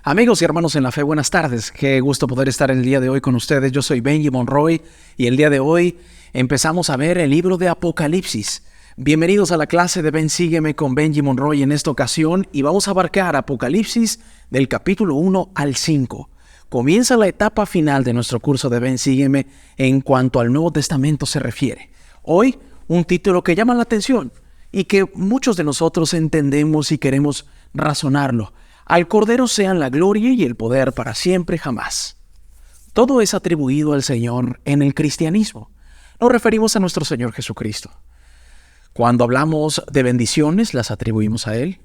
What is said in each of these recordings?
Amigos y hermanos en la fe, buenas tardes. Qué gusto poder estar el día de hoy con ustedes. Yo soy Benji Monroy y el día de hoy empezamos a ver el libro de Apocalipsis. Bienvenidos a la clase de Ven Sígueme con Benji Monroy en esta ocasión y vamos a abarcar Apocalipsis del capítulo 1 al 5. Comienza la etapa final de nuestro curso de Ven Sígueme en cuanto al Nuevo Testamento se refiere. Hoy, un título que llama la atención y que muchos de nosotros entendemos y queremos razonarlo. Al Cordero sean la gloria y el poder para siempre jamás. Todo es atribuido al Señor en el cristianismo. Nos referimos a nuestro Señor Jesucristo. Cuando hablamos de bendiciones, las atribuimos a Él.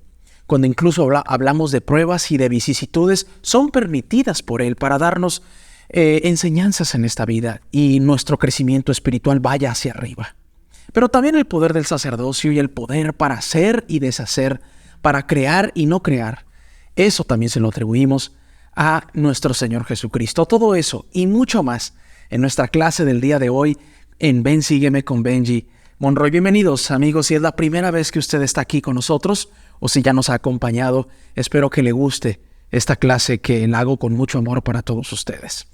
Cuando incluso hablamos de pruebas y de vicisitudes, son permitidas por Él para darnos enseñanzas en esta vida y nuestro crecimiento espiritual vaya hacia arriba. Pero también el poder del sacerdocio y el poder para hacer y deshacer, para crear y no crear, eso también se lo atribuimos a nuestro Señor Jesucristo. Todo eso y mucho más en nuestra clase del día de hoy en Ven Sígueme con Benji Monroy. Bienvenidos amigos, si es la primera vez que usted está aquí con nosotros o si ya nos ha acompañado, espero que le guste esta clase que la hago con mucho amor para todos ustedes.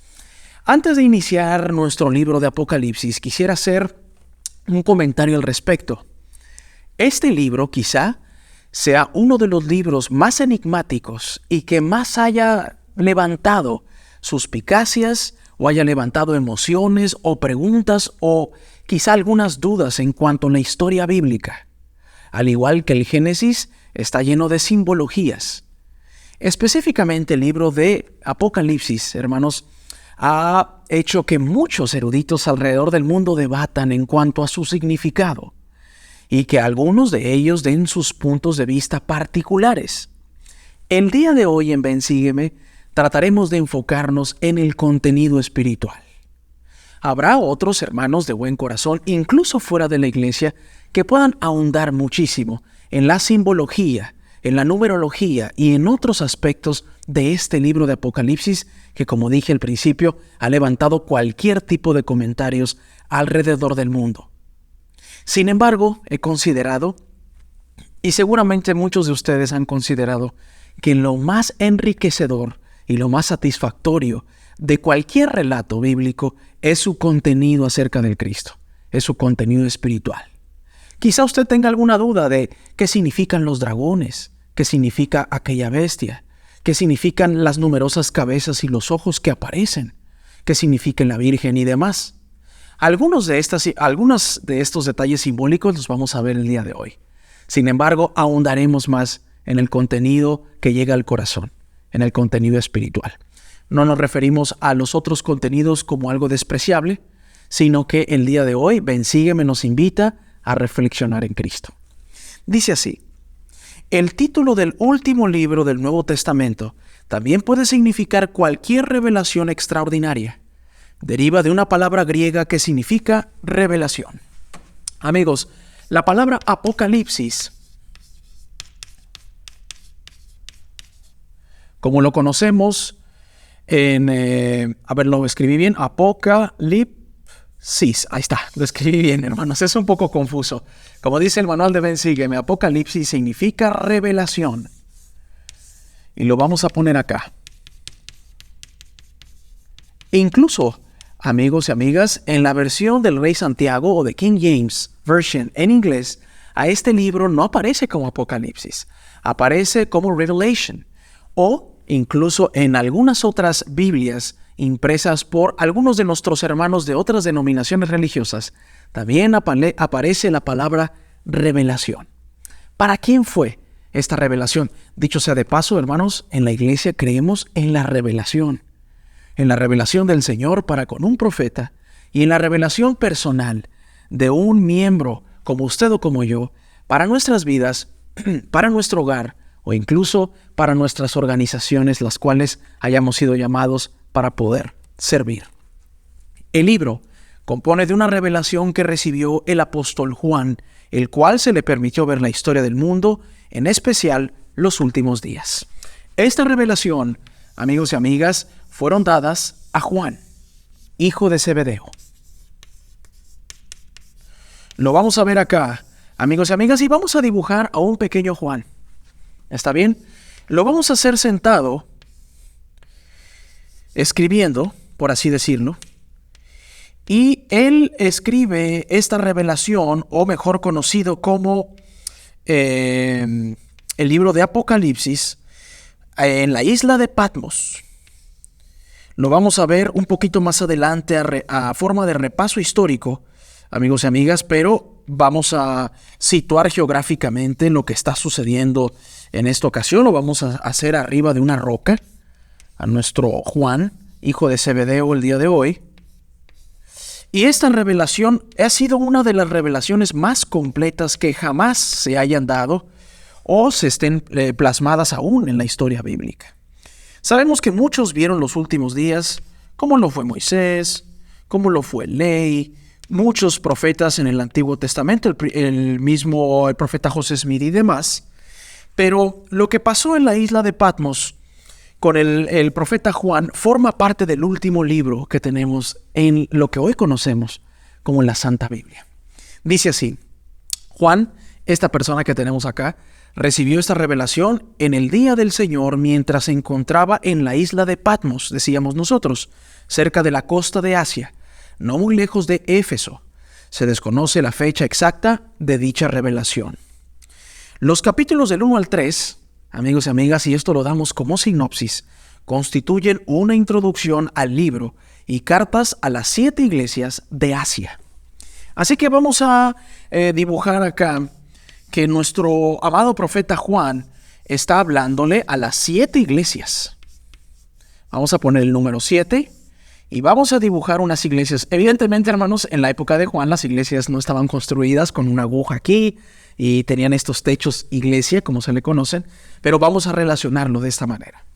Antes de iniciar nuestro libro de Apocalipsis, quisiera hacer un comentario al respecto. Este libro quizá sea uno de los libros más enigmáticos y que más haya levantado suspicacias o haya levantado emociones o preguntas o quizá algunas dudas en cuanto a la historia bíblica. Al igual que el Génesis, está lleno de simbologías. Específicamente el libro de Apocalipsis, hermanos, ha hecho que muchos eruditos alrededor del mundo debatan en cuanto a su significado y que algunos de ellos den sus puntos de vista particulares. El día de hoy en Ven Sígueme trataremos de enfocarnos en el contenido espiritual. Habrá otros hermanos de buen corazón, incluso fuera de la iglesia, que puedan ahondar muchísimo en la simbología, en la numerología y en otros aspectos de este libro de Apocalipsis que, como dije al principio, ha levantado cualquier tipo de comentarios alrededor del mundo. Sin embargo, he considerado, y seguramente muchos de ustedes han considerado, que lo más enriquecedor y lo más satisfactorio de cualquier relato bíblico es su contenido acerca del Cristo, es su contenido espiritual. Quizá usted tenga alguna duda de qué significan los dragones, qué significa aquella bestia, qué significan las numerosas cabezas y los ojos que aparecen, qué significa la Virgen y demás. Algunos de estos detalles simbólicos los vamos a ver el día de hoy. Sin embargo, ahondaremos más en el contenido que llega al corazón, en el contenido espiritual. No nos referimos a los otros contenidos como algo despreciable, sino que el día de hoy, Ven Sígueme nos invita a reflexionar en Cristo. Dice así: el título del último libro del Nuevo Testamento también puede significar cualquier revelación extraordinaria. Deriva de una palabra griega que significa revelación. Amigos, la palabra Apocalipsis, como lo conocemos lo escribí bien, Apocalipsis, ahí está, lo escribí bien, hermanos, es un poco confuso. Como dice el manual de Ven Sígueme, Apocalipsis significa revelación. Y lo vamos a poner acá. Incluso, amigos y amigas, en la versión del Rey Santiago o de King James Version en inglés, a este libro no aparece como Apocalipsis, aparece como Revelation. O incluso en algunas otras Biblias impresas por algunos de nuestros hermanos de otras denominaciones religiosas, también aparece la palabra revelación. ¿Para quién fue esta revelación? Dicho sea de paso, hermanos, en la iglesia creemos en la revelación del Señor para con un profeta y en la revelación personal de un miembro como usted o como yo para nuestras vidas, para nuestro hogar o incluso para nuestras organizaciones, las cuales hayamos sido llamados para poder servir. El libro compone de una revelación que recibió el apóstol Juan, el cual se le permitió ver la historia del mundo, en especial los últimos días. Esta revelación, amigos y amigas, fueron dadas a Juan, hijo de Zebedeo. Lo vamos a ver acá, amigos y amigas, y vamos a dibujar a un pequeño Juan. ¿Está bien? Lo vamos a hacer sentado escribiendo, por así decirlo, y él escribe esta revelación, o mejor conocido como el libro de Apocalipsis, en la isla de Patmos. Lo vamos a ver un poquito más adelante a forma de repaso histórico, amigos y amigas, pero vamos a situar geográficamente lo que está sucediendo en esta ocasión. Lo vamos a hacer arriba de una roca, a nuestro Juan, hijo de Zebedeo, el día de hoy. Y esta revelación ha sido una de las revelaciones más completas que jamás se hayan dado o se estén plasmadas aún en la historia bíblica. Sabemos que muchos vieron los últimos días, como lo fue Moisés, como lo fue Ley, muchos profetas en el Antiguo Testamento, el profeta José Smith y demás. Pero lo que pasó en la isla de Patmos con el profeta Juan forma parte del último libro que tenemos en lo que hoy conocemos como la Santa Biblia. Dice así: Juan, esta persona que tenemos acá, recibió esta revelación en el día del Señor mientras se encontraba en la isla de Patmos, decíamos nosotros, cerca de la costa de Asia, no muy lejos de Éfeso. Se desconoce la fecha exacta de dicha revelación. Los capítulos del 1 al 3, amigos y amigas, y esto lo damos como sinopsis, constituyen una introducción al libro y cartas a las 7 iglesias de Asia. Así que vamos a dibujar acá que nuestro amado profeta Juan está hablándole a las 7 iglesias. Vamos a poner el número 7 y vamos a dibujar unas iglesias. Evidentemente, hermanos, en la época de Juan las iglesias no estaban construidas con una aguja aquí y tenían estos techos iglesia, como se le conocen, pero vamos a relacionarlo de esta manera.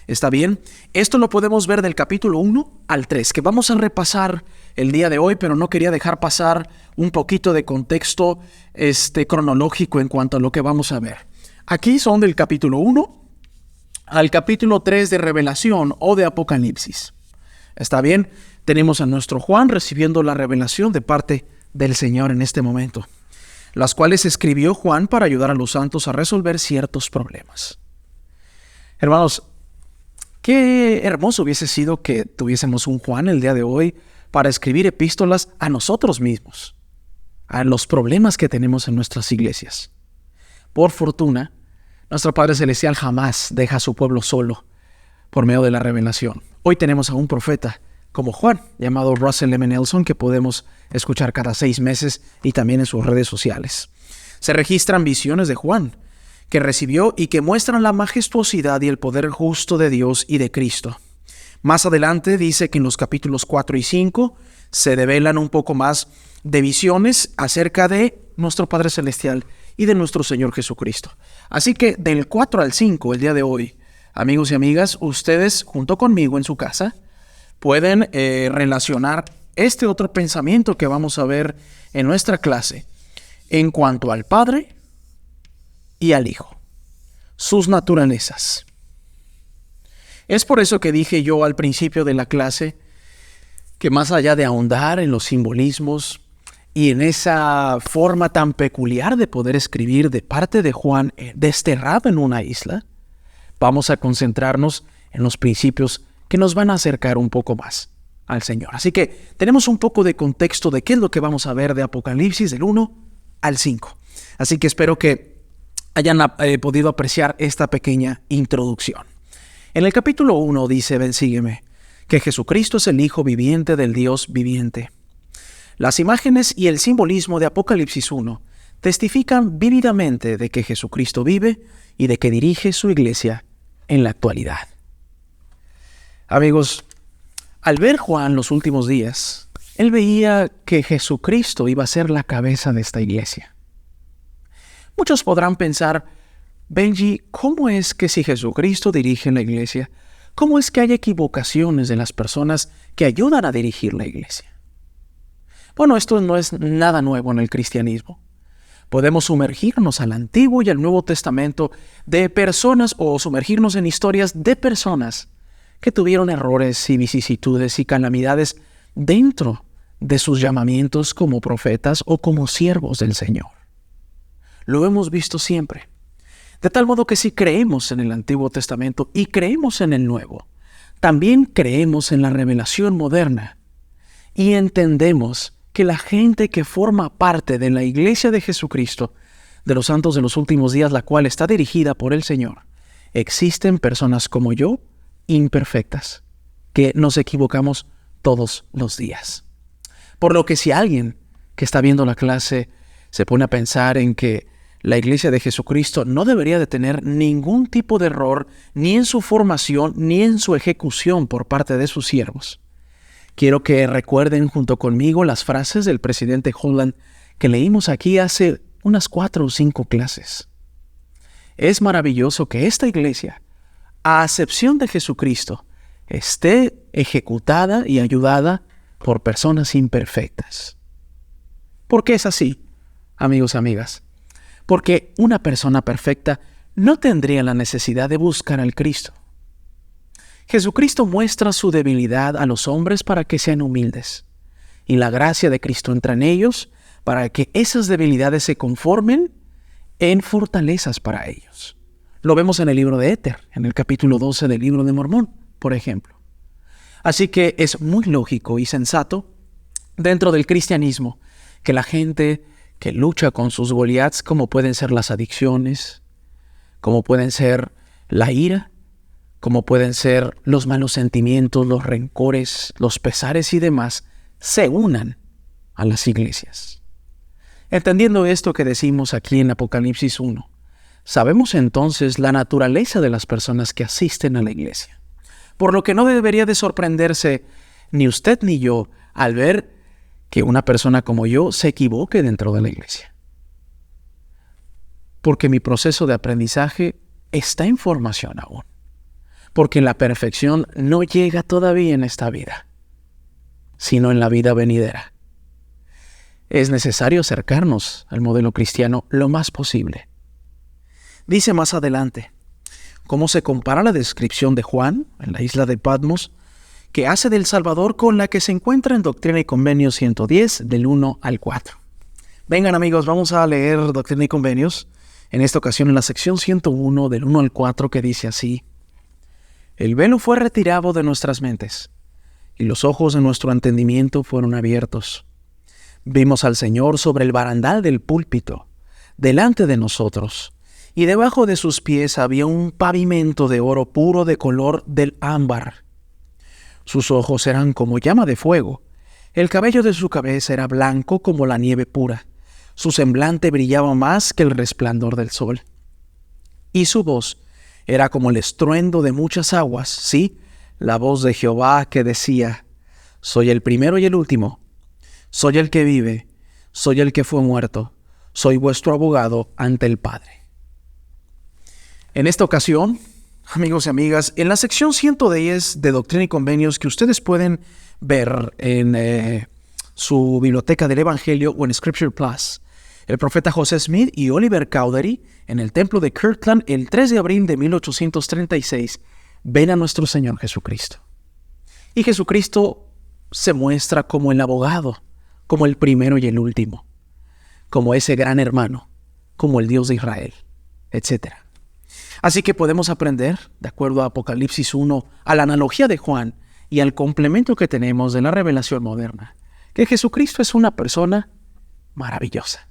¿Está bien? Esto lo podemos ver del capítulo 1 al 3, que vamos a repasar el día de hoy, pero no quería dejar pasar un poquito de contexto cronológico en cuanto a lo que vamos a ver. Aquí son del capítulo 1 al capítulo 3 de Revelación o de Apocalipsis. ¿Está bien? Tenemos a nuestro Juan recibiendo la revelación de parte del Señor en este momento, las cuales escribió Juan para ayudar a los santos a resolver ciertos problemas. Hermanos, qué hermoso hubiese sido que tuviésemos un Juan el día de hoy para escribir epístolas a nosotros mismos, a los problemas que tenemos en nuestras iglesias. Por fortuna, nuestro Padre Celestial jamás deja a su pueblo solo por medio de la revelación. Hoy tenemos a un profeta como Juan, llamado Russell M. Nelson, que podemos escuchar cada 6 meses y también en sus redes sociales. Se registran visiones de Juan, que recibió y que muestran la majestuosidad y el poder justo de Dios y de Cristo. Más adelante dice que en los capítulos 4 y 5 se develan un poco más de visiones acerca de nuestro Padre Celestial y de nuestro Señor Jesucristo. Así que del 4 al 5, el día de hoy, amigos y amigas, ustedes junto conmigo en su casa pueden relacionar este otro pensamiento que vamos a ver en nuestra clase en cuanto al Padre y al Hijo, sus naturalezas. Es por eso que dije yo al principio de la clase que más allá de ahondar en los simbolismos y en esa forma tan peculiar de poder escribir de parte de Juan desterrado en una isla, vamos a concentrarnos en los principios que nos van a acercar un poco más al Señor. Así que tenemos un poco de contexto de qué es lo que vamos a ver de Apocalipsis del 1 al 5. Así que espero que hayan podido apreciar esta pequeña introducción. En el capítulo 1 dice, ven, sígueme, que Jesucristo es el Hijo viviente del Dios viviente. Las imágenes y el simbolismo de Apocalipsis 1 testifican vívidamente de que Jesucristo vive y de que dirige su iglesia en la actualidad. Amigos, al ver Juan los últimos días, él veía que Jesucristo iba a ser la cabeza de esta iglesia. Muchos podrán pensar, Benji, ¿cómo es que si Jesucristo dirige la iglesia, cómo es que hay equivocaciones de las personas que ayudan a dirigir la iglesia? Bueno, esto no es nada nuevo en el cristianismo. Podemos sumergirnos al Antiguo y al Nuevo Testamento de personas o sumergirnos en historias de personas que tuvieron errores y vicisitudes y calamidades dentro de sus llamamientos como profetas o como siervos del Señor. Lo hemos visto siempre. De tal modo que si creemos en el Antiguo Testamento y creemos en el Nuevo, También creemos en la revelación moderna y entendemos que la gente que forma parte de la Iglesia de Jesucristo, de los santos de los últimos días, la cual está dirigida por el Señor, existen personas como yo, imperfectas, que nos equivocamos todos los días. Por lo que si alguien que está viendo la clase se pone a pensar en que la Iglesia de Jesucristo no debería de tener ningún tipo de error ni en su formación ni en su ejecución por parte de sus siervos, quiero que recuerden junto conmigo las frases del presidente Holland que leímos aquí hace unas 4 o 5 clases. Es maravilloso que esta iglesia, a excepción de Jesucristo, esté ejecutada y ayudada por personas imperfectas. ¿Por qué es así, amigos y amigas? Porque una persona perfecta no tendría la necesidad de buscar al Cristo. Jesucristo muestra su debilidad a los hombres para que sean humildes, y la gracia de Cristo entra en ellos para que esas debilidades se conformen en fortalezas para ellos. Lo vemos en el libro de Éter, en el capítulo 12 del libro de Mormón, por ejemplo. Así que es muy lógico y sensato dentro del cristianismo que la gente que lucha con sus Goliaths, como pueden ser las adicciones, como pueden ser la ira, como pueden ser los malos sentimientos, los rencores, los pesares y demás, se unan a las iglesias. Entendiendo esto que decimos aquí en Apocalipsis 1, sabemos entonces la naturaleza de las personas que asisten a la iglesia. Por lo que no debería de sorprenderse ni usted ni yo al ver que una persona como yo se equivoque dentro de la iglesia. Porque mi proceso de aprendizaje está en formación aún. Porque la perfección no llega todavía en esta vida, sino en la vida venidera. Es necesario acercarnos al modelo cristiano lo más posible. Dice más adelante, cómo se compara la descripción de Juan en la isla de Patmos, que hace del Salvador con la que se encuentra en Doctrina y Convenios 110, del 1 al 4. Vengan amigos, vamos a leer Doctrina y Convenios, en esta ocasión en la sección 101, del 1 al 4, que dice así: El velo fue retirado de nuestras mentes, y los ojos de nuestro entendimiento fueron abiertos. Vimos al Señor sobre el barandal del púlpito, delante de nosotros, y debajo de sus pies había un pavimento de oro puro de color del ámbar. Sus ojos eran como llama de fuego, el cabello de su cabeza era blanco como la nieve pura, su semblante brillaba más que el resplandor del sol. Y su voz era como el estruendo de muchas aguas, sí, la voz de Jehová que decía: Soy el primero y el último, soy el que vive, soy el que fue muerto, soy vuestro abogado ante el Padre. En esta ocasión, amigos y amigas, en la sección 110 de Doctrina y Convenios que ustedes pueden ver en su biblioteca del Evangelio o en Scripture Plus, el profeta José Smith y Oliver Cowdery, en el templo de Kirtland el 3 de abril de 1836, ven a nuestro Señor Jesucristo. Y Jesucristo se muestra como el abogado, como el primero y el último, como ese gran hermano, como el Dios de Israel, etc. Así que podemos aprender, de acuerdo a Apocalipsis 1, a la analogía de Juan y al complemento que tenemos de la revelación moderna, que Jesucristo es una persona maravillosa.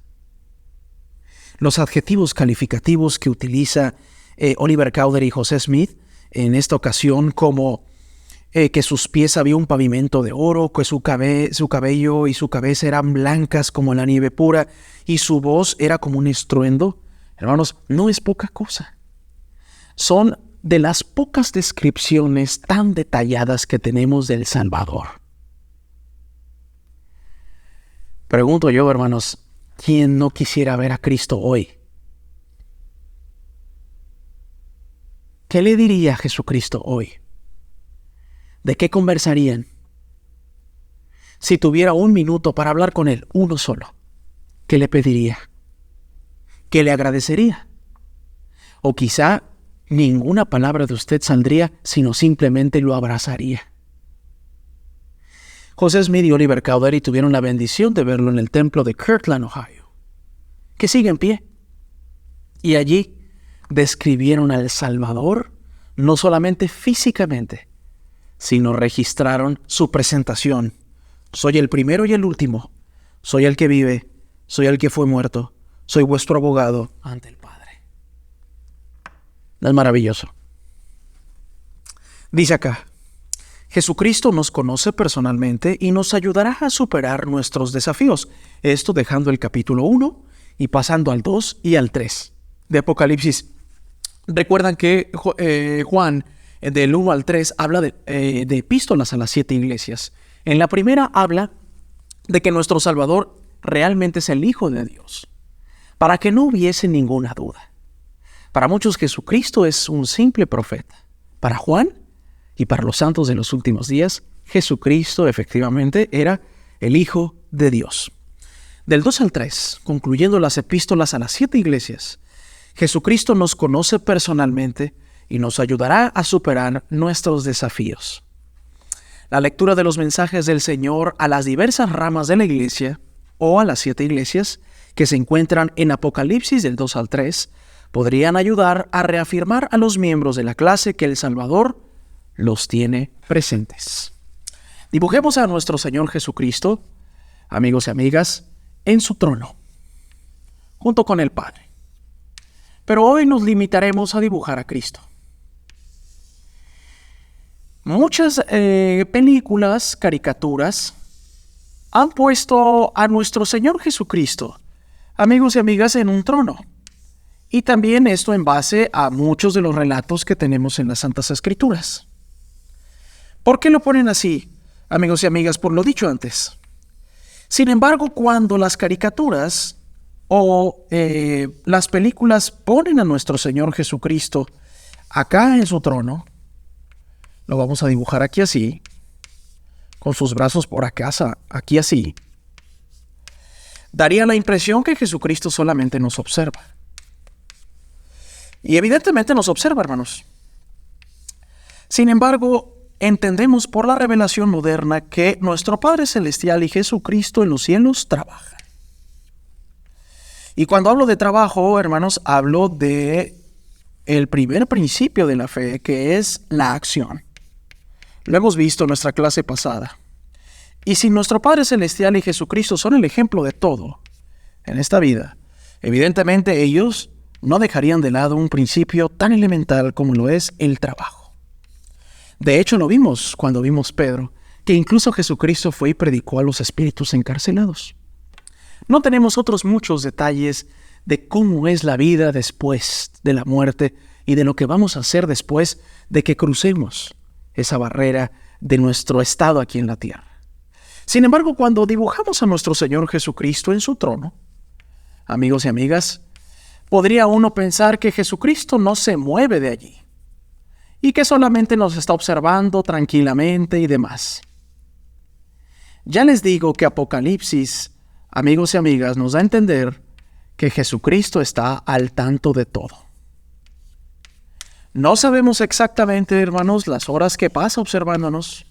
Los adjetivos calificativos que utiliza Oliver Cowdery y José Smith en esta ocasión, como que sus pies había un pavimento de oro, que su cabello y su cabeza eran blancas como la nieve pura y su voz era como un estruendo, hermanos, no es poca cosa. Son de las pocas descripciones tan detalladas que tenemos del Salvador. Pregunto yo, hermanos, ¿quién no quisiera ver a Cristo hoy? ¿Qué le diría a Jesucristo hoy? ¿De qué conversarían? Si tuviera 1 minuto para hablar con Él, uno solo, ¿qué le pediría? ¿Qué le agradecería? O quizá ninguna palabra de usted saldría, sino simplemente lo abrazaría. José Smith y Oliver Cowdery tuvieron la bendición de verlo en el templo de Kirtland, Ohio, que sigue en pie. Y allí describieron al Salvador, no solamente físicamente, sino registraron su presentación. Soy el primero y el último. Soy el que vive. Soy el que fue muerto. Soy vuestro abogado ante el Padre. Es maravilloso. Dice acá, Jesucristo nos conoce personalmente y nos ayudará a superar nuestros desafíos. Esto dejando el capítulo 1 y pasando al 2 y al 3 de Apocalipsis. Recuerdan que Juan, del 1 al 3, habla de epístolas a las 7 iglesias. En la primera habla de que nuestro Salvador realmente es el Hijo de Dios, para que no hubiese ninguna duda. Para muchos Jesucristo es un simple profeta. Para Juan y para los santos de los últimos días, Jesucristo efectivamente era el Hijo de Dios. Del 2 al 3, concluyendo las epístolas a las 7 iglesias, Jesucristo nos conoce personalmente y nos ayudará a superar nuestros desafíos. La lectura de los mensajes del Señor a las diversas ramas de la iglesia o a las 7 iglesias que se encuentran en Apocalipsis del 2 al 3 podrían ayudar a reafirmar a los miembros de la clase que el Salvador los tiene presentes. Dibujemos a nuestro Señor Jesucristo, amigos y amigas, en su trono, junto con el Padre. Pero hoy nos limitaremos a dibujar a Cristo. Muchas películas, caricaturas, han puesto a nuestro Señor Jesucristo, amigos y amigas, en un trono. Y también esto en base a muchos de los relatos que tenemos en las Santas Escrituras. ¿Por qué lo ponen así, amigos y amigas? Por lo dicho antes. Sin embargo, cuando las caricaturas o las películas ponen a nuestro Señor Jesucristo acá en su trono, lo vamos a dibujar aquí así, con sus brazos por acá, aquí así, daría la impresión que Jesucristo solamente nos observa. Y evidentemente nos observa, hermanos. Sin embargo, entendemos por la revelación moderna que nuestro Padre Celestial y Jesucristo en los cielos trabajan. Y cuando hablo de trabajo, hermanos, hablo de el primer principio de la fe, que es la acción. Lo hemos visto en nuestra clase pasada. Y si nuestro Padre Celestial y Jesucristo son el ejemplo de todo en esta vida, evidentemente ellos no dejarían de lado un principio tan elemental como lo es el trabajo. De hecho, lo vimos cuando vimos Pedro, que incluso Jesucristo fue y predicó a los espíritus encarcelados. No tenemos otros muchos detalles de cómo es la vida después de la muerte y de lo que vamos a hacer después de que crucemos esa barrera de nuestro estado aquí en la tierra. Sin embargo, cuando dibujamos a nuestro Señor Jesucristo en su trono, amigos y amigas, podría uno pensar que Jesucristo no se mueve de allí y que solamente nos está observando tranquilamente y demás. Ya les digo que Apocalipsis, amigos y amigas, nos da a entender que Jesucristo está al tanto de todo. No sabemos exactamente, hermanos, las horas que pasa observándonos.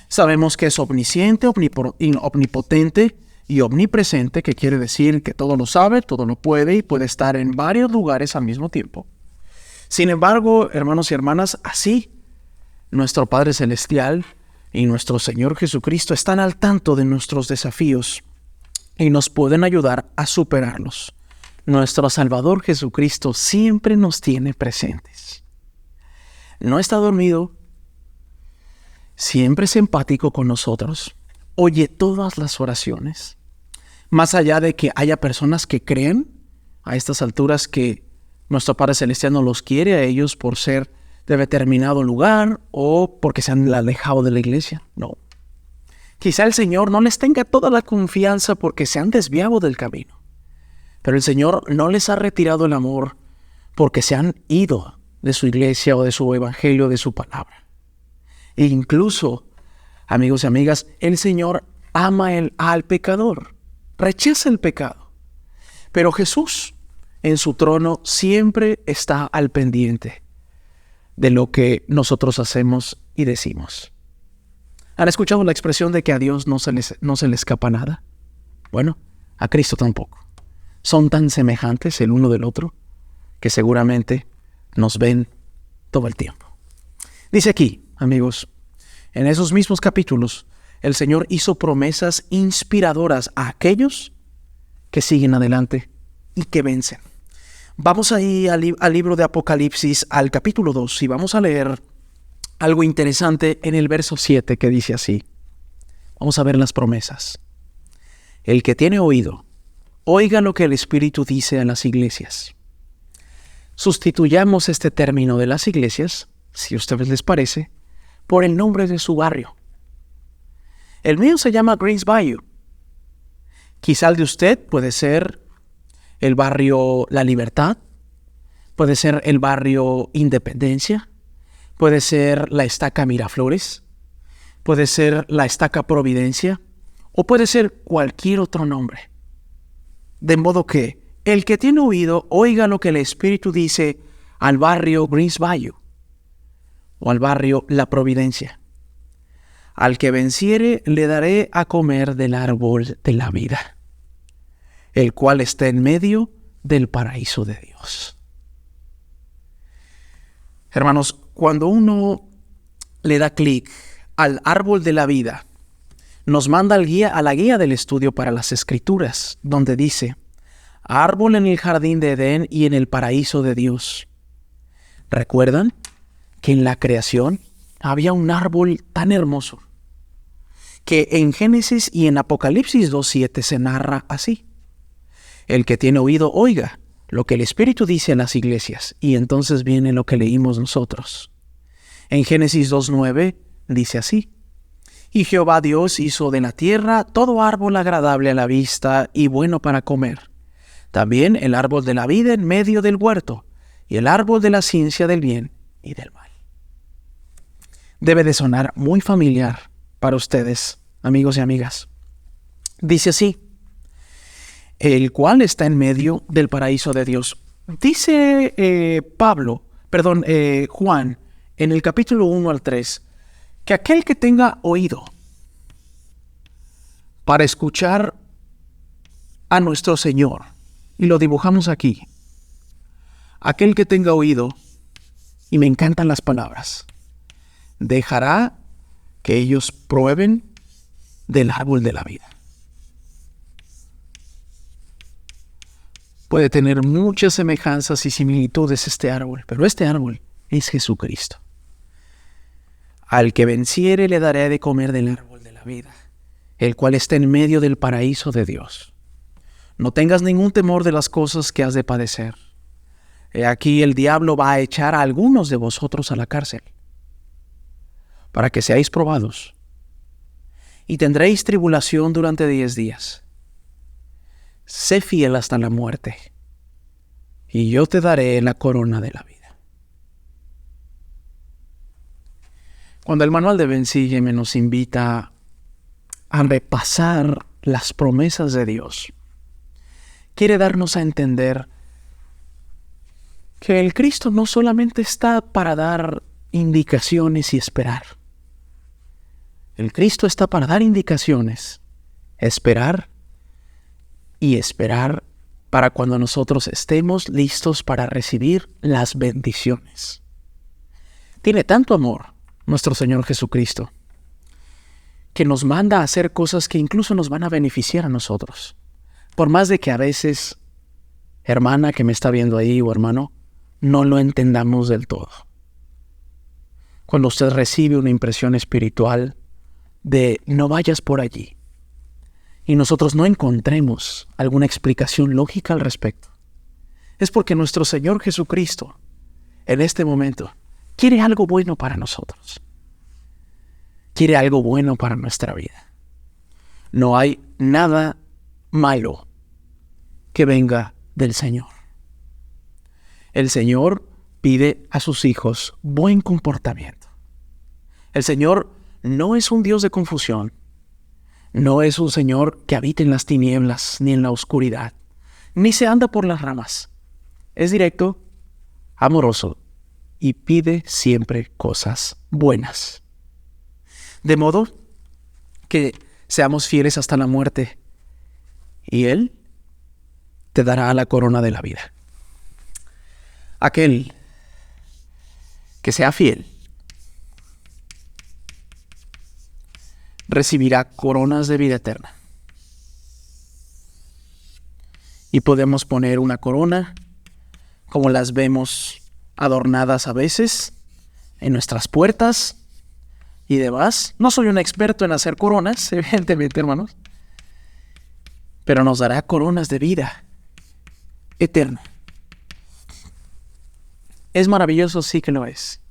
Sabemos que es omnisciente, omnipotente y omnipresente, que quiere decir que todo lo sabe, todo lo puede y puede estar en varios lugares al mismo tiempo. Sin embargo, hermanos y hermanas, así nuestro Padre Celestial y nuestro Señor Jesucristo están al tanto de nuestros desafíos y nos pueden ayudar a superarlos. Nuestro Salvador Jesucristo siempre nos tiene presentes. No está dormido, siempre es empático con nosotros, oye todas las oraciones. Más allá de que haya personas que creen a estas alturas que nuestro Padre Celestial no los quiere a ellos por ser de determinado lugar o porque se han alejado de la iglesia. No. Quizá el Señor no les tenga toda la confianza porque se han desviado del camino. Pero el Señor no les ha retirado el amor porque se han ido de su iglesia o de su evangelio, de su palabra. E incluso, amigos y amigas, el Señor ama al pecador, rechaza el pecado. Pero Jesús, en su trono, siempre está al pendiente de lo que nosotros hacemos y decimos. ¿Han escuchado la expresión de que a Dios no se le escapa nada? Bueno, a Cristo tampoco. Son tan semejantes el uno del otro que seguramente nos ven todo el tiempo. Dice aquí, amigos, En esos mismos capítulos, el Señor hizo promesas inspiradoras a aquellos que siguen adelante y que vencen. Vamos ahí al libro de Apocalipsis, al capítulo 2, y vamos a leer algo interesante en el verso 7 que dice así. Vamos a ver las promesas. El que tiene oído, oiga lo que el Espíritu dice a las iglesias. Sustituyamos este término de las iglesias, si a ustedes les parece, por el nombre de su barrio. El mío se llama Grace Bayou. Quizá el de usted puede ser el barrio La Libertad, puede ser el barrio Independencia, puede ser la Estaca Miraflores, puede ser la Estaca Providencia, o puede ser cualquier otro nombre. De modo que el que tiene oído, oiga lo que el Espíritu dice al barrio Grace Bayou o al barrio La Providencia. Al que venciere le daré a comer del árbol de la vida, el cual está en medio del paraíso de Dios. Hermanos, cuando uno le da clic al árbol de la vida, nos manda a la guía del estudio para las Escrituras, donde dice, árbol en el jardín de Edén y en el paraíso de Dios. ¿Recuerdan que en la creación había un árbol tan hermoso que en Génesis y en Apocalipsis 2:7 se narra así? El que tiene oído, oiga lo que el Espíritu dice en las iglesias. Y entonces viene lo que leímos nosotros. En Génesis 2:9 dice así. Y Jehová Dios hizo de la tierra todo árbol agradable a la vista y bueno para comer. También el árbol de la vida en medio del huerto y el árbol de la ciencia del bien y del mal. Debe de sonar muy familiar para ustedes, amigos y amigas. Dice así. El cual está en medio del paraíso de Dios. Dice Juan, en el capítulo 1 al 3, que aquel que tenga oído para escuchar a nuestro Señor, y lo dibujamos aquí, aquel que tenga oído, y me encantan las palabras, dejará que ellos prueben del árbol de la vida. Puede tener muchas semejanzas y similitudes este árbol, pero este árbol es Jesucristo. Al que venciere le daré de comer del árbol de la vida, el cual está en medio del paraíso de Dios. No tengas ningún temor de las cosas que has de padecer. He aquí el diablo va a echar a algunos de vosotros a la cárcel, para que seáis probados, y tendréis tribulación durante 10 días. Sé fiel hasta la muerte, y yo te daré la corona de la vida. Cuando el manual de Ven Sígueme nos invita a repasar las promesas de Dios, quiere darnos a entender que el Cristo no solamente está para dar indicaciones y esperar. El Cristo está para dar indicaciones, esperar y esperar para cuando nosotros estemos listos para recibir las bendiciones. Tiene tanto amor nuestro Señor Jesucristo que nos manda a hacer cosas que incluso nos van a beneficiar a nosotros. Por más de que a veces, hermana que me está viendo ahí o hermano, no lo entendamos del todo. Cuando usted recibe una impresión espiritual de no vayas por allí, y nosotros no encontremos alguna explicación lógica al respecto, es porque nuestro Señor Jesucristo, en este momento, quiere algo bueno para nosotros. Quiere algo bueno para nuestra vida. No hay nada malo que venga del Señor. El Señor pide a sus hijos buen comportamiento. El Señor no es un Dios de confusión. No es un Señor que habita en las tinieblas ni en la oscuridad, ni se anda por las ramas. Es directo, amoroso y pide siempre cosas buenas. De modo que seamos fieles hasta la muerte y Él te dará la corona de la vida. Aquel que sea fiel recibirá coronas de vida eterna. Y podemos poner una corona, como las vemos adornadas a veces, en nuestras puertas y demás. No soy un experto en hacer coronas, evidentemente, hermanos, pero nos dará coronas de vida eterna. ¿Es maravilloso? Sí que lo es.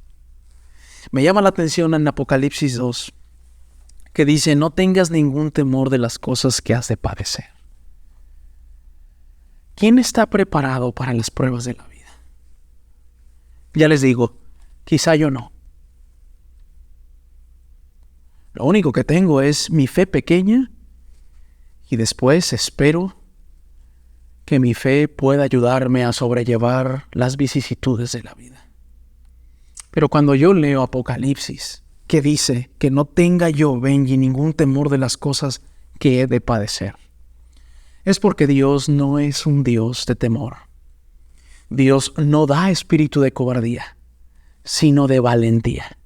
Me llama la atención en Apocalipsis 2, que dice: no tengas ningún temor de las cosas que has de padecer. ¿Quién está preparado para las pruebas de la vida? Ya les digo, quizá yo no. Lo único que tengo es mi fe pequeña y después espero que mi fe pueda ayudarme a sobrellevar las vicisitudes de la vida. Pero cuando yo leo Apocalipsis, que dice que no tenga yo, Benji, ningún temor de las cosas que he de padecer, es porque Dios no es un Dios de temor. Dios no da espíritu de cobardía, sino de valentía.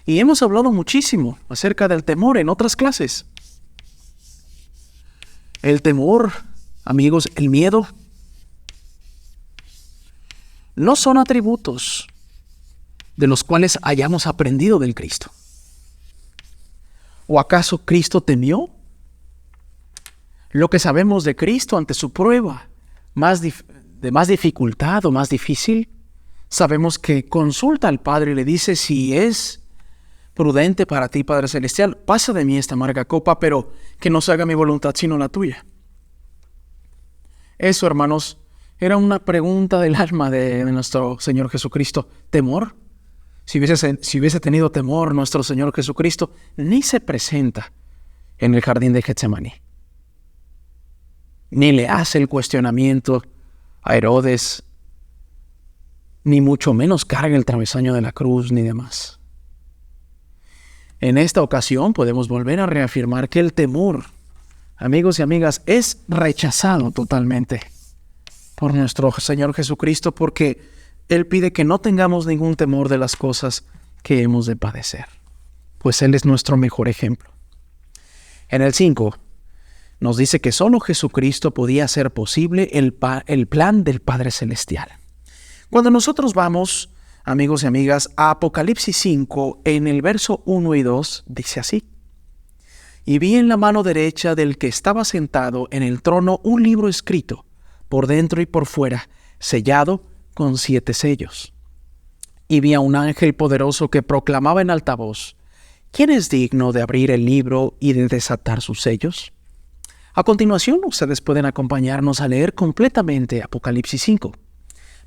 Y hemos hablado muchísimo acerca del temor en otras clases. El temor, amigos, el miedo, no son atributos de los cuales hayamos aprendido del Cristo. ¿O acaso Cristo temió? Lo que sabemos de Cristo ante su prueba de más dificultad o más difícil, sabemos que consulta al Padre y le dice: si es prudente para ti, Padre Celestial, pasa de mí esta amarga copa, pero que no se haga mi voluntad sino la tuya. Eso, hermanos, era una pregunta del alma de nuestro Señor Jesucristo. ¿Temor? Si hubiese tenido temor, nuestro Señor Jesucristo ni se presenta en el jardín de Getsemaní, ni le hace el cuestionamiento a Herodes, ni mucho menos carga el travesaño de la cruz, ni demás. En esta ocasión podemos volver a reafirmar que el temor, amigos y amigas, es rechazado totalmente por nuestro Señor Jesucristo, porque Él pide que no tengamos ningún temor de las cosas que hemos de padecer, pues Él es nuestro mejor ejemplo. En el 5 nos dice que solo Jesucristo podía hacer posible el plan del Padre Celestial. Cuando nosotros vamos, amigos y amigas, a Apocalipsis 5, en el verso 1 y 2, dice así: y vi en la mano derecha del que estaba sentado en el trono un libro escrito, por dentro y por fuera, sellado con 7 sellos. Y vi a un ángel poderoso que proclamaba en alta voz: ¿quién es digno de abrir el libro y de desatar sus sellos? A continuación, ustedes pueden acompañarnos a leer completamente Apocalipsis 5.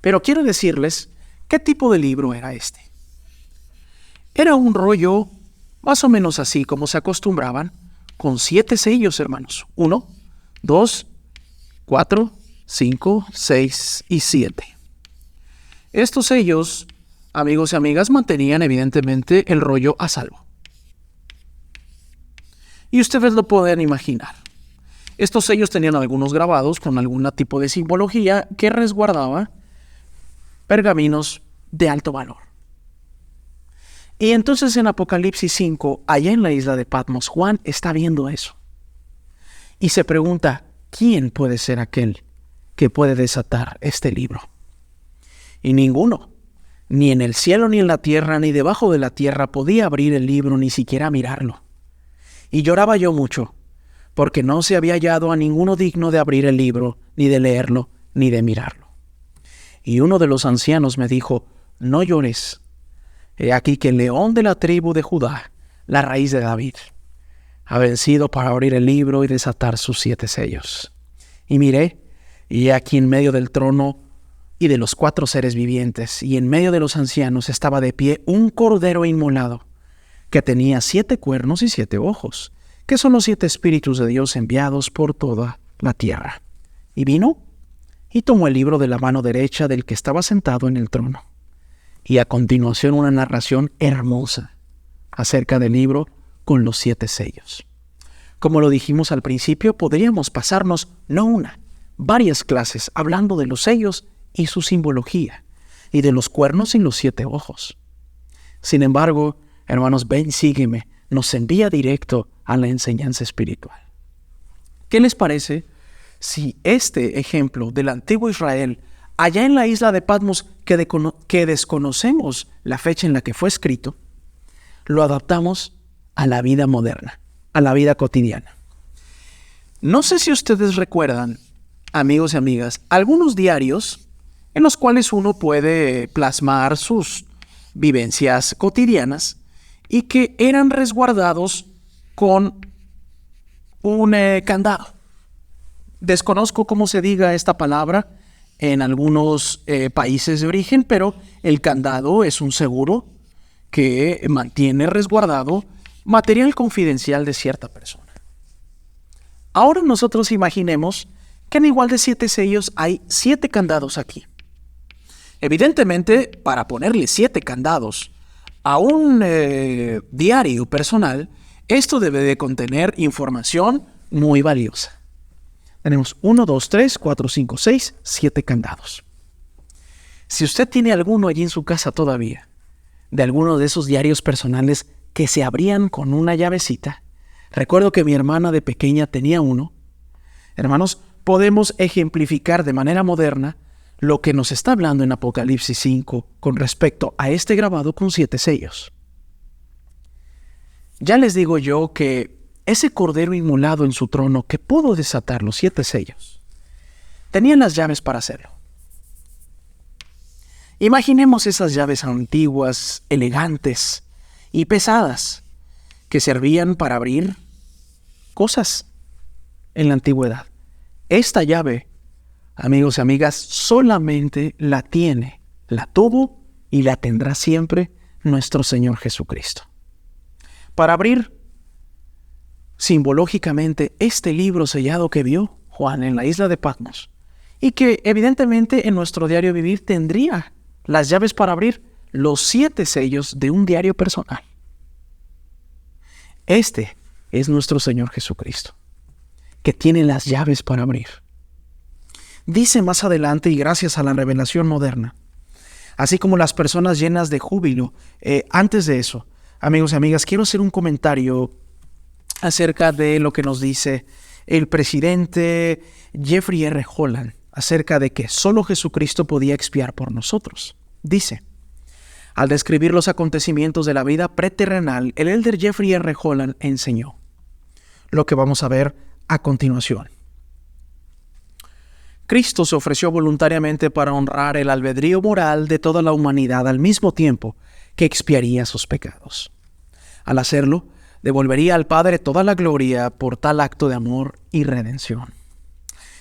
Pero quiero decirles qué tipo de libro era este. Era un rollo más o menos así como se acostumbraban, con 7 sellos, hermanos. 1, 2, 4, 5, 6 y 7. Estos sellos, amigos y amigas, mantenían evidentemente el rollo a salvo. Y ustedes lo pueden imaginar. Estos sellos tenían algunos grabados con algún tipo de simbología que resguardaba pergaminos de alto valor. Y entonces en Apocalipsis 5, allá en la isla de Patmos, Juan está viendo eso. Y se pregunta: ¿quién puede ser aquel que puede desatar este libro? Y ninguno, ni en el cielo, ni en la tierra, ni debajo de la tierra, podía abrir el libro, ni siquiera mirarlo. Y lloraba yo mucho, porque no se había hallado a ninguno digno de abrir el libro, ni de leerlo, ni de mirarlo. Y uno de los ancianos me dijo: no llores. He aquí que el león de la tribu de Judá, la raíz de David, ha vencido para abrir el libro y desatar sus 7 sellos. Y miré, y aquí en medio del trono y de los 4 seres vivientes, y en medio de los ancianos estaba de pie un cordero inmolado, que tenía 7 cuernos y 7 ojos, que son los 7 espíritus de Dios enviados por toda la tierra. Y vino y tomó el libro de la mano derecha del que estaba sentado en el trono. Y a continuación una narración hermosa acerca del libro con los 7 sellos. Como lo dijimos al principio, podríamos pasarnos no una, varias clases hablando de los sellos y su simbología, y de los cuernos y los 7 ojos. Sin embargo, hermanos, ven, sígueme, nos envía directo a la enseñanza espiritual. ¿Qué les parece si este ejemplo del antiguo Israel, allá en la isla de Patmos, que desconocemos la fecha en la que fue escrito, lo adaptamos a la vida moderna, a la vida cotidiana? No sé si ustedes recuerdan, amigos y amigas, algunos diarios en los cuales uno puede plasmar sus vivencias cotidianas y que eran resguardados con un candado. Desconozco cómo se diga esta palabra en algunos países de origen, pero el candado es un seguro que mantiene resguardado material confidencial de cierta persona. Ahora nosotros imaginemos que en igual de 7 sellos hay 7 candados aquí. Evidentemente, para ponerle 7 candados a un diario personal, esto debe de contener información muy valiosa. Tenemos 1, 2, 3, 4, 5, 6, 7 candados. Si usted tiene alguno allí en su casa todavía, de alguno de esos diarios personales que se abrían con una llavecita, recuerdo que mi hermana de pequeña tenía uno. Hermanos, podemos ejemplificar de manera moderna lo que nos está hablando en Apocalipsis 5 con respecto a este grabado con 7 sellos. Ya les digo yo que ese cordero inmolado en su trono que pudo desatar los 7 sellos, tenía las llaves para hacerlo. Imaginemos esas llaves antiguas, elegantes y pesadas que servían para abrir cosas en la antigüedad. Esta llave, amigos y amigas, solamente la tuvo y la tendrá siempre nuestro Señor Jesucristo. Para abrir simbológicamente este libro sellado que vio Juan en la isla de Patmos y que evidentemente en nuestro diario vivir tendría las llaves para abrir los 7 sellos de un diario personal. Este es nuestro Señor Jesucristo, que tiene las llaves para abrir. Dice más adelante, y gracias a la revelación moderna, así como las personas llenas de júbilo, antes de eso, amigos y amigas, quiero hacer un comentario acerca de lo que nos dice el presidente Jeffrey R. Holland acerca de que solo Jesucristo podía expiar por nosotros. Dice, al describir los acontecimientos de la vida preterrenal, el elder Jeffrey R. Holland enseñó lo que vamos a ver a continuación. Cristo se ofreció voluntariamente para honrar el albedrío moral de toda la humanidad al mismo tiempo que expiaría sus pecados. Al hacerlo, devolvería al Padre toda la gloria por tal acto de amor y redención.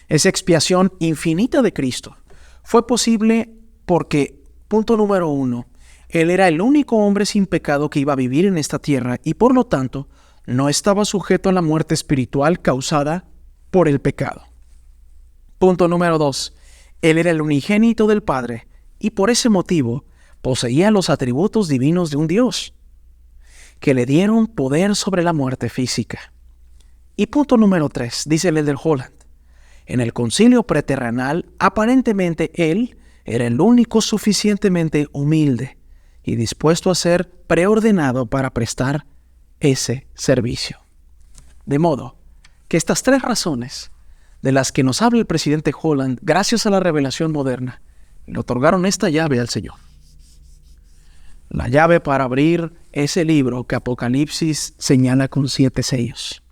Esa expiación infinita de Cristo fue posible porque, punto número 1, Él era el único hombre sin pecado que iba a vivir en esta tierra y por lo tanto no estaba sujeto a la muerte espiritual causada por el pecado. Punto número 2, Él era el unigénito del Padre y por ese motivo poseía los atributos divinos de un Dios que le dieron poder sobre la muerte física. Y punto número 3, dice el elder Holland, en el concilio preterrenal aparentemente Él era el único suficientemente humilde y dispuesto a ser preordenado para prestar ese servicio. De modo que estas 3 razones de las que nos habla el presidente Holland, gracias a la revelación moderna, le otorgaron esta llave al Señor. La llave para abrir ese libro que Apocalipsis señala con 7 sellos.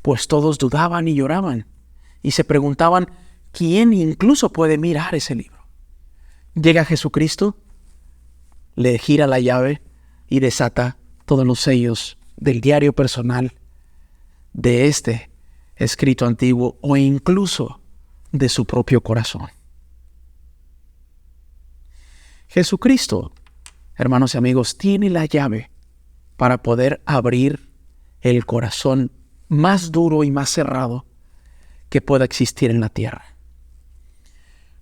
Pues todos dudaban y lloraban y se preguntaban, ¿quién incluso puede mirar ese libro? Llega Jesucristo, le gira la llave y desata todos los sellos del diario personal de este escrito antiguo o incluso de su propio corazón. Jesucristo, hermanos y amigos, tiene la llave para poder abrir el corazón más duro y más cerrado que pueda existir en la tierra.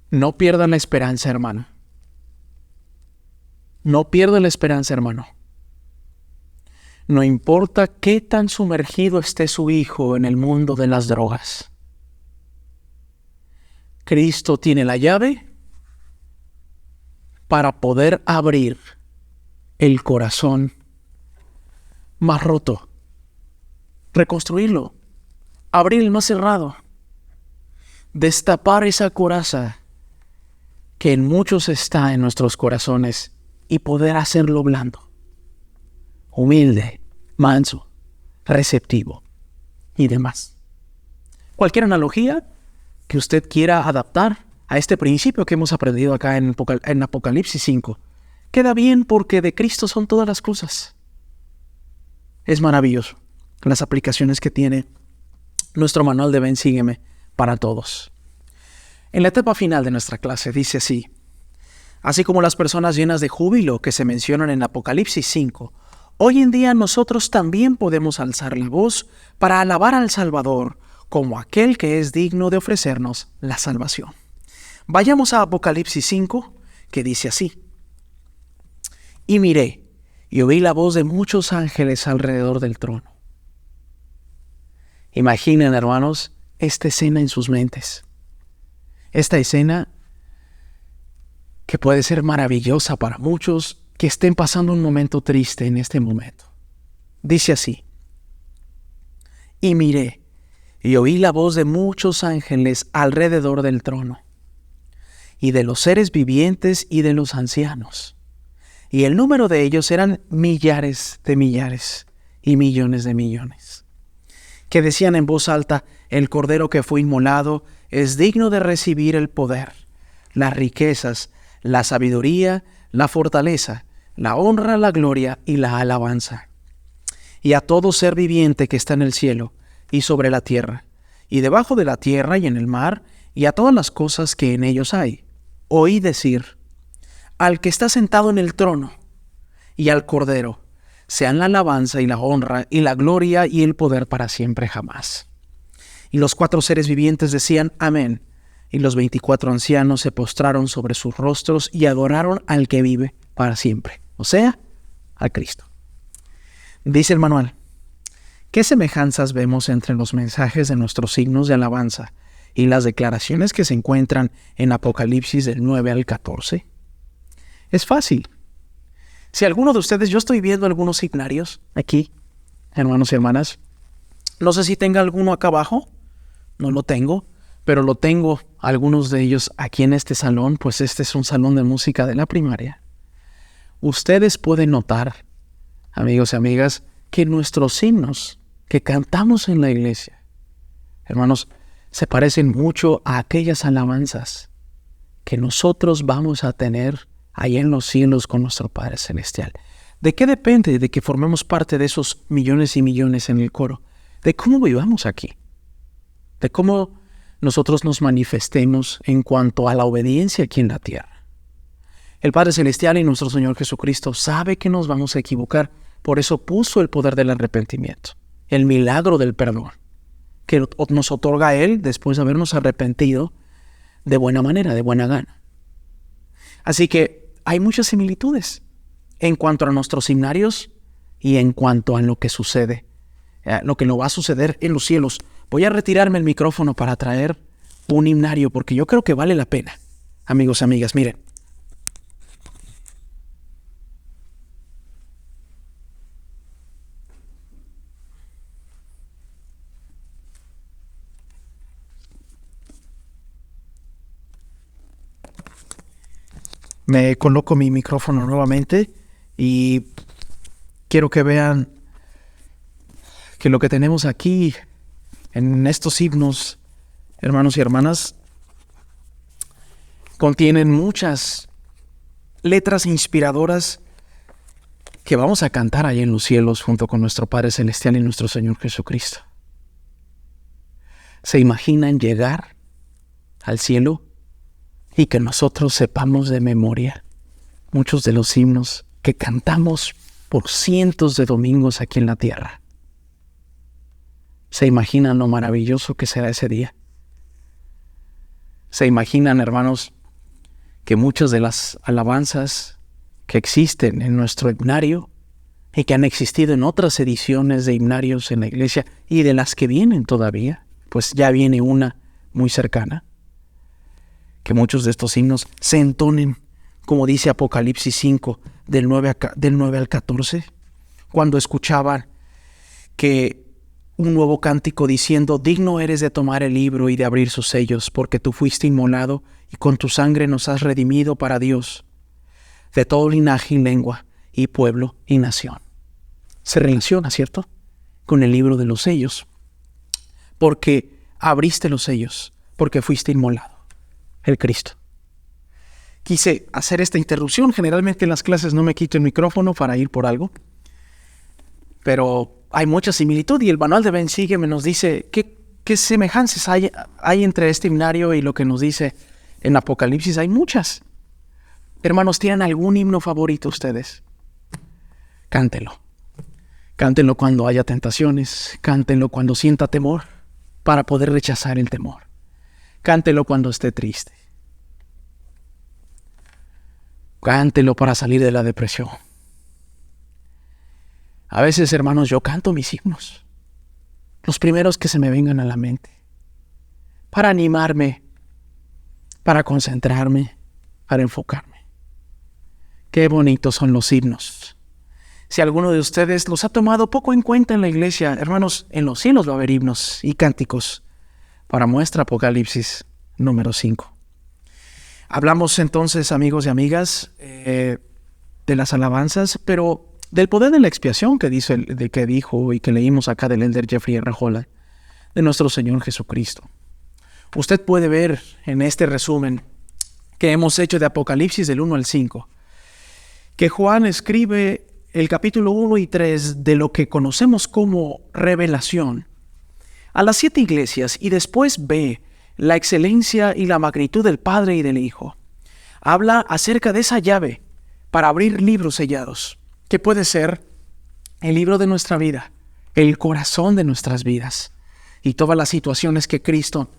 No pierdan la esperanza, hermano. No pierdan la esperanza, hermano. No importa qué tan sumergido esté su hijo en el mundo de las drogas. Cristo tiene la llave para poder abrir el corazón más roto, reconstruirlo, abrir el más cerrado, destapar esa coraza que en muchos está en nuestros corazones y poder hacerlo blando, humilde, manso, receptivo y demás. Cualquier analogía que usted quiera adaptar a este principio que hemos aprendido acá en Apocalipsis 5, queda bien porque de Cristo son todas las cosas. Es maravilloso las aplicaciones que tiene nuestro manual de Ven, Sígueme para todos. En la etapa final de nuestra clase dice así: así como las personas llenas de júbilo que se mencionan en Apocalipsis 5, hoy en día nosotros también podemos alzar la voz para alabar al Salvador como aquel que es digno de ofrecernos la salvación. Vayamos a Apocalipsis 5, que dice así: y miré, y oí la voz de muchos ángeles alrededor del trono. Imaginen, hermanos, esta escena en sus mentes. Esta escena que puede ser maravillosa para muchos que estén pasando un momento triste en este momento. Dice así: y miré, y oí la voz de muchos ángeles alrededor del trono, y de los seres vivientes y de los ancianos. Y el número de ellos eran millares de millares y millones de millones, que decían en voz alta: el Cordero que fue inmolado es digno de recibir el poder, las riquezas, la sabiduría, la fortaleza, la honra, la gloria y la alabanza. Y a todo ser viviente que está en el cielo y sobre la tierra, y debajo de la tierra y en el mar, y a todas las cosas que en ellos hay, oí decir: al que está sentado en el trono y al Cordero, sean la alabanza y la honra y la gloria y el poder para siempre jamás. Y los 4 seres vivientes decían: amén. Y los 24 ancianos se postraron sobre sus rostros y adoraron al que vive para siempre, o sea, a Cristo. Dice el manual: ¿qué semejanzas vemos entre los mensajes de nuestros signos de alabanza y las declaraciones que se encuentran en Apocalipsis del 9 al 14? Es fácil. Si alguno de ustedes, yo estoy viendo algunos signarios aquí, hermanos y hermanas. No sé si tenga alguno acá abajo, no lo tengo, pero lo tengo algunos de ellos aquí en este salón, pues este es un salón de música de la primaria. Ustedes pueden notar, amigos y amigas, que nuestros himnos que cantamos en la iglesia, hermanos, se parecen mucho a aquellas alabanzas que nosotros vamos a tener allá en los cielos con nuestro Padre Celestial. ¿De qué depende de que formemos parte de esos millones y millones en el coro? De cómo vivamos aquí, de cómo nosotros nos manifestemos en cuanto a la obediencia aquí en la tierra. El Padre Celestial y nuestro Señor Jesucristo sabe que nos vamos a equivocar, por eso puso el poder del arrepentimiento, el milagro del perdón, que nos otorga a Él después de habernos arrepentido de buena manera, de buena gana. Así que hay muchas similitudes en cuanto a nuestros himnarios y en cuanto a lo que sucede, lo que no va a suceder en los cielos. Voy a retirarme el micrófono para traer un himnario porque yo creo que vale la pena. Amigos y amigas, miren. Me coloco mi micrófono nuevamente y quiero que vean que lo que tenemos aquí en estos himnos, hermanos y hermanas, contienen muchas letras inspiradoras que vamos a cantar ahí en los cielos junto con nuestro Padre Celestial y nuestro Señor Jesucristo. ¿Se imaginan llegar al cielo y que nosotros sepamos de memoria muchos de los himnos que cantamos por cientos de domingos aquí en la tierra? ¿Se imaginan lo maravilloso que será ese día? ¿Se imaginan, hermanos, que muchas de las alabanzas que existen en nuestro himnario y que han existido en otras ediciones de himnarios en la iglesia y de las que vienen todavía, pues ya viene una muy cercana, que muchos de estos himnos se entonen, como dice Apocalipsis 5, del 9 al 14, cuando escuchaban que un nuevo cántico diciendo: digno eres de tomar el libro y de abrir sus sellos, porque tú fuiste inmolado y con tu sangre nos has redimido para Dios, de todo linaje y lengua y pueblo y nación. Se relaciona, ¿cierto?, con el libro de los sellos, porque abriste los sellos, porque fuiste inmolado, el Cristo. Quise hacer esta interrupción. Generalmente en las clases no me quito el micrófono para ir por algo, pero hay mucha similitud y el manual de Ven Sígueme nos dice qué semejanzas hay entre este himnario y lo que nos dice en Apocalipsis. Hay muchas. Hermanos, ¿tienen algún himno favorito ustedes? Cántenlo. Cántenlo cuando haya tentaciones. Cántenlo cuando sienta temor, para poder rechazar el temor. Cántelo cuando esté triste. Cántelo para salir de la depresión. A veces, hermanos, yo canto mis himnos, los primeros que se me vengan a la mente, para animarme, para concentrarme, para enfocarme. Qué bonitos son los himnos. Si alguno de ustedes los ha tomado poco en cuenta en la iglesia, hermanos, en los cielos va a haber himnos y cánticos para muestra Apocalipsis número 5. Hablamos entonces, amigos y amigas, de las alabanzas, pero del poder de la expiación que dijo y que leímos acá del elder Jeffrey R. Holland, de nuestro Señor Jesucristo. Usted puede ver en este resumen que hemos hecho de Apocalipsis del 1 al 5, que Juan escribe el capítulo 1 y 3 de lo que conocemos como revelación a las 7 iglesias, y después ve la excelencia y la magnitud del Padre y del Hijo. Habla acerca de esa llave para abrir libros sellados, que puede ser el libro de nuestra vida, el corazón de nuestras vidas y todas las situaciones que Cristo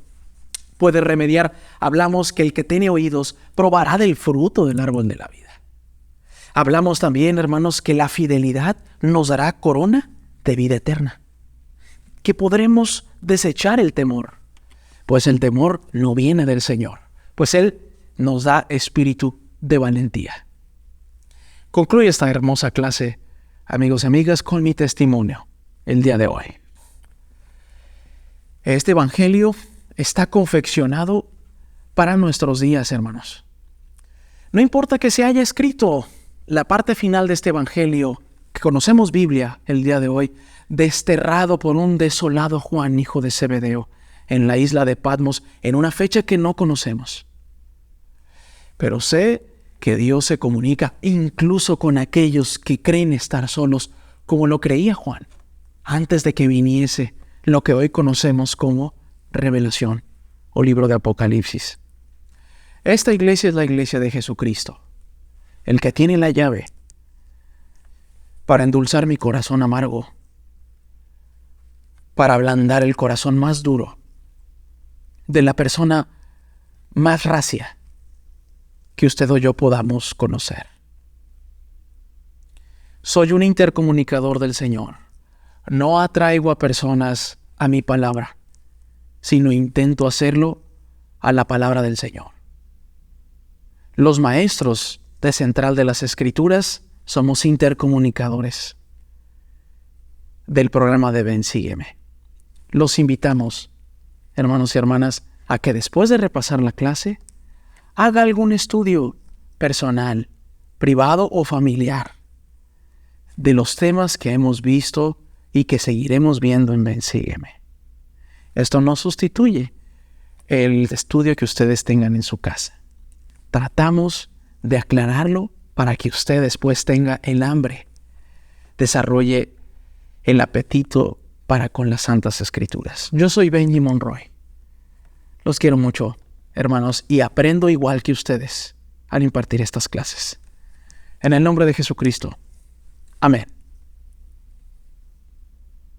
puede remediar. Hablamos que el que tiene oídos probará del fruto del árbol de la vida. Hablamos también, hermanos, que la fidelidad nos dará corona de vida eterna, que podremos desechar el temor, pues el temor no viene del Señor, pues Él nos da espíritu de valentía. Concluye esta hermosa clase, amigos y amigas, con mi testimonio el día de hoy. Este evangelio está confeccionado para nuestros días, hermanos. No importa que se haya escrito la parte final de este evangelio, que conocemos Biblia el día de hoy, desterrado por un desolado Juan, hijo de Zebedeo, en la isla de Patmos, en una fecha que no conocemos. Pero sé que Dios se comunica incluso con aquellos que creen estar solos, como lo creía Juan, antes de que viniese lo que hoy conocemos como Revelación o libro de Apocalipsis. Esta iglesia es la iglesia de Jesucristo, el que tiene la llave para endulzar mi corazón amargo, para ablandar el corazón más duro de la persona más racia que usted o yo podamos conocer. Soy un intercomunicador del Señor. No atraigo a personas a mi palabra, sino intento hacerlo a la palabra del Señor. Los maestros de Central de las Escrituras somos intercomunicadores del programa de Ven Sígueme. Los invitamos, hermanos y hermanas, a que después de repasar la clase, haga algún estudio personal, privado o familiar de los temas que hemos visto y que seguiremos viendo en Ven Sígueme. Esto no sustituye el estudio que ustedes tengan en su casa. Tratamos de aclararlo para que usted después tenga el hambre, desarrolle el apetito para con las Santas Escrituras. Yo soy Benji Monroy. Los quiero mucho, hermanos, y aprendo igual que ustedes al impartir estas clases. En el nombre de Jesucristo. Amén.